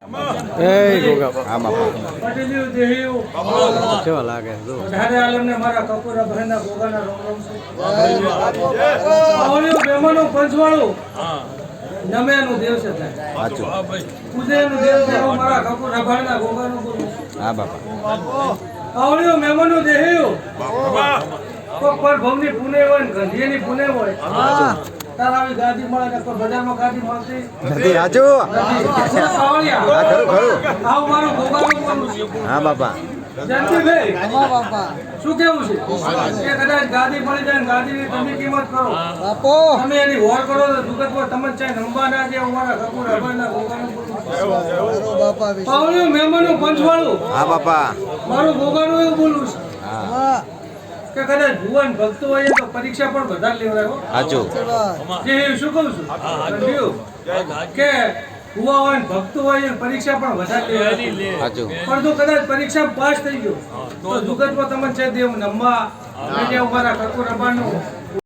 એ ગોગા હા બાપા પટેલિયું દેહિયું કેવા લાગે જો વધારે આલમને મારા કપૂરા ભાઈના ગોગાના રોમ રોમ છે આવળિયું બેમાનું પંચવાળું નમેનું દેવ છે સાચું ઉદયનું દેવ છે હું મારા કપૂરા ભાઈના ગોગાનું બોલું હા બાપા આવળિયું મેમાનું દેહિયું કોક પર ભવની પુણે હોય ને ગંધીની પુણે હોય તાર આવી ગાદી મળે ને કોઈ બજારમાં ગાદી મળતી નથી સાચું આવળિયા હા ખરું ખરું આવ મારું ગોગાનું બોલું છું હા બાપા જયંતિભાઈ શું કેવું છે કે કદાચ ગાદી મળી જાય ને ગાદીની તમે કિંમત કરો તમે એની વોર કરો તો જુગતમાં તમે ચાહે નંબા ના જે અમારા કપૂર અભયના ગોગાનું પાવળિયું મહેમાનું પંચવાળું હા બાપા મારું ગોગાનું એવું બોલું છે હા કે કદાચ ભુવન ભક્તો હોય તો પરીક્ષા પણ વધારે લેવડાવો સાચું કે શું કહું છું કે ભુવા હોય ને ભક્તો હોય પરીક્ષા પણ વધારે લેવડાવો સાચું પણ જો કદાચ પરીક્ષા પાસ થઈ ગયો તો જુગતમાં તમને છે દેવ નંબા અમારા કપૂર અબાનું